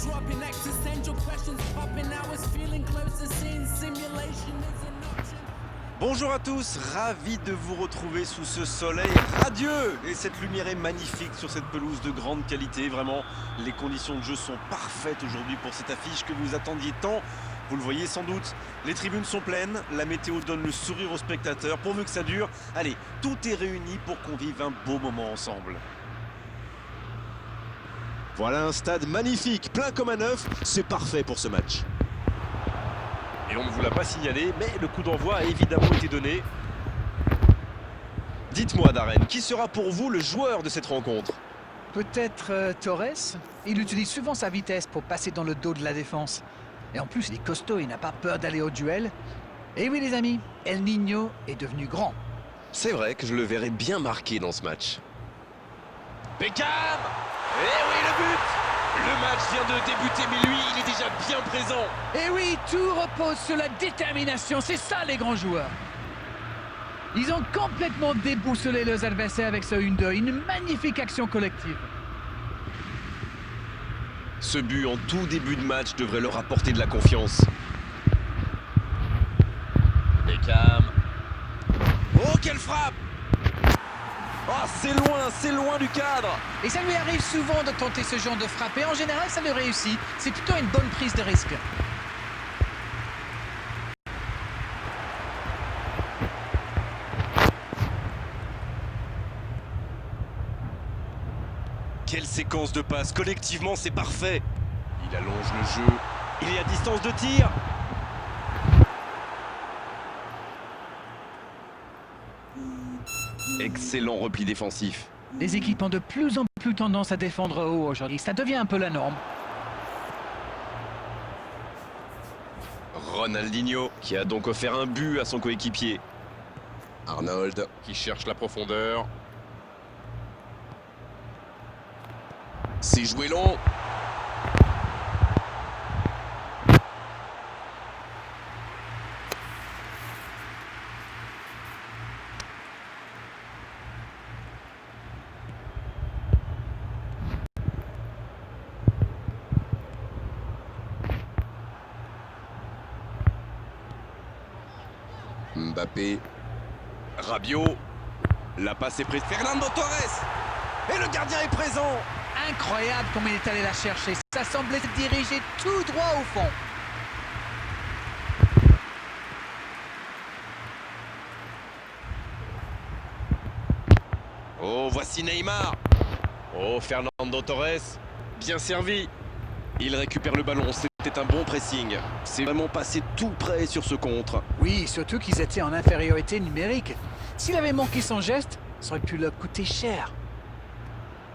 Dropping existential questions popping. I was feeling close to seeing simulation is an option. Bonjour à tous, ravi de vous retrouver sous ce soleil radieux. Et cette lumière est magnifique sur cette pelouse de grande qualité. Vraiment, les conditions de jeu sont parfaites aujourd'hui pour cette affiche que vous attendiez tant. Vous le voyez sans doute, les tribunes sont pleines, la météo donne le sourire aux spectateurs. Pourvu que ça dure, allez, tout est réuni pour qu'on vive un beau moment ensemble. Voilà un stade magnifique, plein comme un œuf, c'est parfait pour ce match. Et on ne vous l'a pas signalé, mais le coup d'envoi a évidemment été donné. Dites-moi Darren, qui sera pour vous le joueur de cette rencontre? Peut-être Torres. Il utilise souvent sa vitesse pour passer dans le dos de la défense. Et en plus, il est costaud, il n'a pas peur d'aller au duel. Et oui les amis, El Niño est devenu grand. C'est vrai que je le verrai bien marqué dans ce match. Beckham! Eh oui, le but! Le match vient de débuter, mais lui, il est déjà bien présent. Et oui, tout repose sur la détermination, c'est ça les grands joueurs. Ils ont complètement déboussolé leurs adversaires avec ce 1-2, une magnifique action collective. Ce but en tout début de match devrait leur apporter de la confiance. Beckham. Oh, quelle frappe! Oh, c'est loin du cadre. Et ça lui arrive souvent de tenter ce genre de frappe. Et en général, ça lui réussit. C'est plutôt une bonne prise de risque. Quelle séquence de passes. Collectivement, c'est parfait. Il allonge le jeu. Il est à distance de tir. Excellent repli défensif. Les équipes ont de plus en plus tendance à défendre haut aujourd'hui. Ça devient un peu la norme. Ronaldinho, qui a donc offert un but à son coéquipier. Arnold, qui cherche la profondeur. c'est joué long. Mbappé, Rabiot. La passe est prise. Fernando Torres. Et le gardien est présent. Incroyable comme il est allé la chercher. Ça semblait se diriger tout droit au fond. Oh, voici Neymar. Oh, Fernando Torres. Bien servi. Il récupère le ballon. C'était un bon pressing. C'est vraiment passé tout près sur ce contre. Oui, surtout qu'ils étaient en infériorité numérique. S'il avait manqué son geste, ça aurait pu leur coûter cher.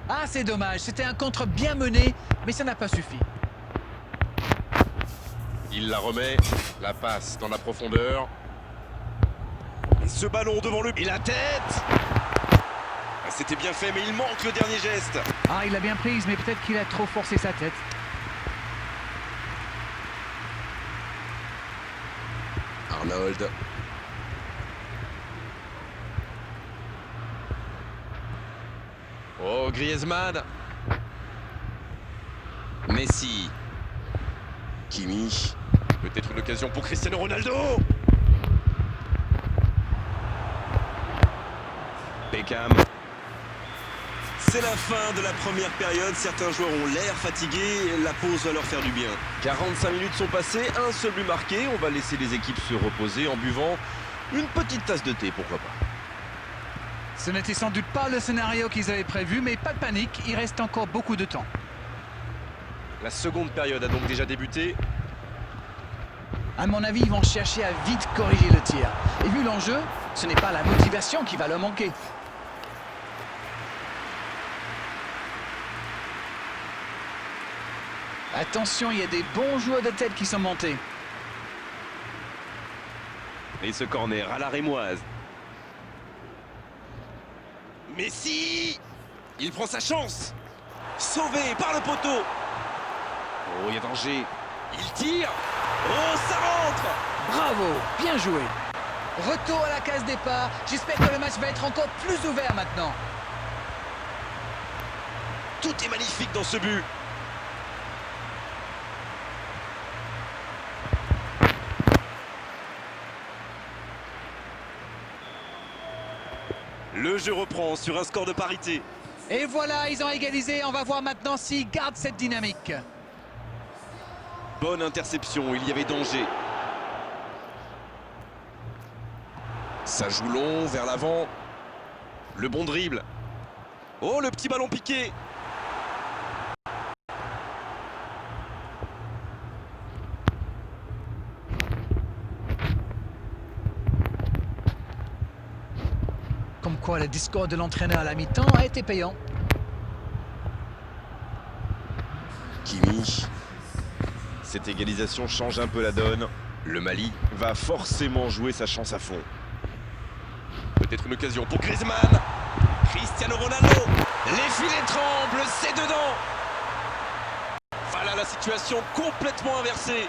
Ah, c'est dommage. C'était un contre bien mené, mais ça n'a pas suffi. Il la remet. La passe dans la profondeur. Et ce ballon devant le... Et la tête. C'était bien fait, mais il manque le dernier geste. Ah, il l'a bien prise, mais peut-être qu'il a trop forcé sa tête. Arnold. Oh, Griezmann. Messi. Kimi. Peut-être une occasion pour Cristiano Ronaldo. Beckham. C'est la fin de la première période. Certains joueurs ont l'air fatigués. La pause va leur faire du bien. 45 minutes sont passées. Un seul but marqué. On va laisser les équipes se reposer en buvant une petite tasse de thé, pourquoi pas. Ce n'était sans doute pas le scénario qu'ils avaient prévu, mais pas de panique, il reste encore beaucoup de temps. La seconde période a donc déjà débuté. À mon avis, ils vont chercher à vite corriger le tir. Et vu l'enjeu, ce n'est pas la motivation qui va leur manquer. Attention, il y a des bons joueurs de tête qui sont montés. Et ce corner à la rémoise. Messi! Il prend sa chance! Sauvé par le poteau! Oh, il y a danger. Il tire. Oh, ça rentre. Bravo, bien joué. Retour à la case départ. J'espère que le match va être encore plus ouvert maintenant. Tout est magnifique dans ce but. Le jeu reprend sur un score de parité. Et voilà, ils ont égalisé. On va voir maintenant s'ils gardent cette dynamique. Bonne interception, il y avait danger. Ça joue long, vers l'avant. Le bon dribble. Oh, le petit ballon piqué. Comme quoi, le discours de l'entraîneur à la mi-temps a été payant. Kimi. Cette égalisation change un peu la donne. Le Mali va forcément jouer sa chance à fond. Peut-être une occasion pour Griezmann. Cristiano Ronaldo. Les filets tremblent, c'est dedans. Voilà la situation complètement inversée.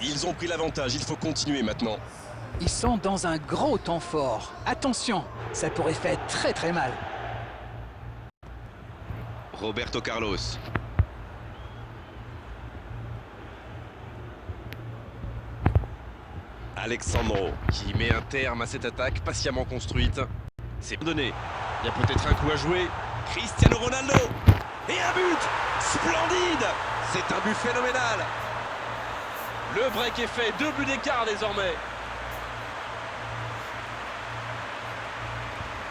Ils ont pris l'avantage, il faut continuer maintenant. Ils sont dans un gros temps fort. Attention, ça pourrait faire très très mal. Roberto Carlos. Alexandro. Qui met un terme à cette attaque patiemment construite. C'est donné. Il y a peut-être un coup à jouer. Cristiano Ronaldo. Et un but. Splendide. C'est un but phénoménal. Le break est fait, 2 buts d'écart désormais.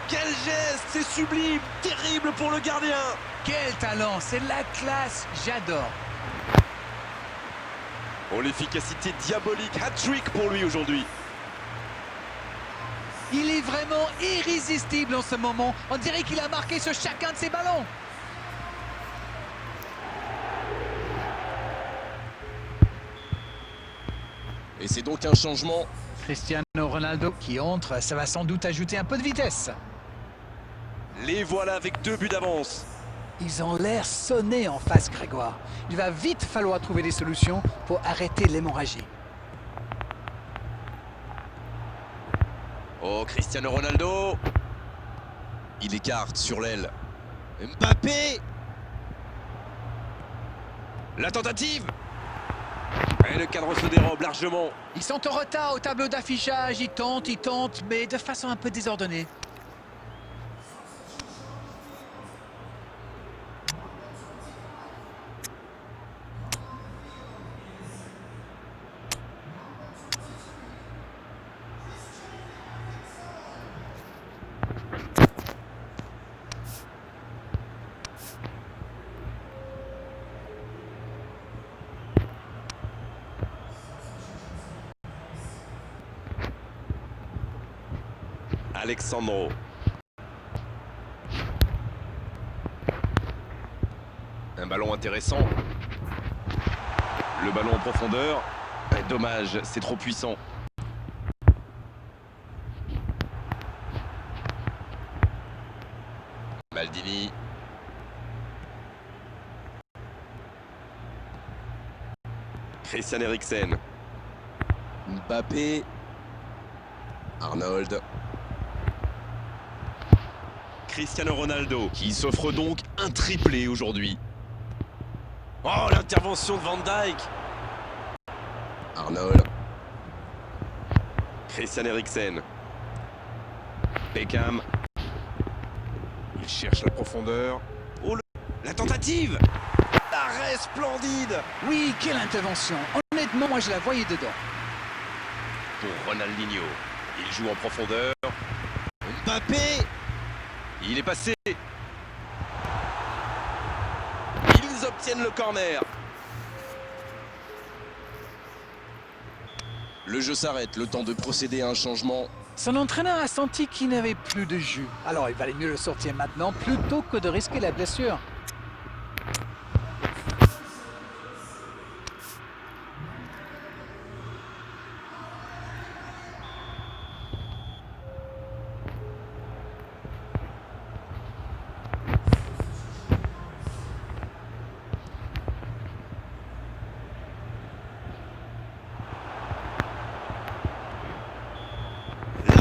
Quel geste, c'est sublime, terrible pour le gardien. Quel talent, c'est la classe, j'adore. Oh, l'efficacité diabolique, hat-trick pour lui aujourd'hui. Il est vraiment irrésistible en ce moment. On dirait qu'il a marqué sur chacun de ses ballons. Et c'est donc un changement. Cristiano Ronaldo qui entre, ça va sans doute ajouter un peu de vitesse. Les voilà avec 2 buts d'avance. Ils ont l'air sonnés en face, Grégoire. Il va vite falloir trouver des solutions pour arrêter l'hémorragie. Oh, Cristiano Ronaldo. Il écarte sur l'aile. Mbappé. La tentative. Et le cadre se dérobe largement. Ils sont en retard au tableau d'affichage. Ils tentent, mais de façon un peu désordonnée. Alexandro. Un ballon intéressant. Le ballon en profondeur. Dommage, c'est trop puissant. Maldini. Christian Eriksen. Mbappé. Arnold. Cristiano Ronaldo. Qui s'offre donc un triplé aujourd'hui. Oh, l'intervention de Van Dijk. Arnold. Christian Eriksen. Beckham. Il cherche la profondeur. La tentative. L'arrêt splendide. Oui, quelle intervention. Honnêtement, moi je la voyais dedans. Pour Ronaldinho. Il joue en profondeur. Mbappé. Il est passé. Ils obtiennent le corner. Le jeu s'arrête, le temps de procéder à un changement. Son entraîneur a senti qu'il n'avait plus de jus. Alors il valait mieux le sortir maintenant plutôt que de risquer la blessure.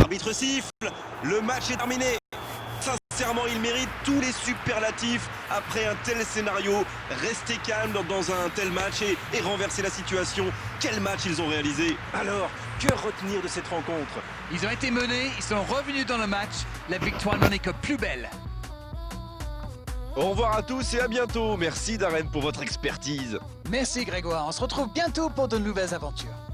L'arbitre siffle, le match est terminé. Sincèrement, il mérite tous les superlatifs après un tel scénario. Rester calme dans un tel match et renverser la situation. Quel match ils ont réalisé. Alors, que retenir de cette rencontre? Ils ont été menés, ils sont revenus dans le match. La victoire n'en est que plus belle. Au revoir à tous et à bientôt. Merci Darren pour votre expertise. Merci Grégoire, on se retrouve bientôt pour de nouvelles aventures.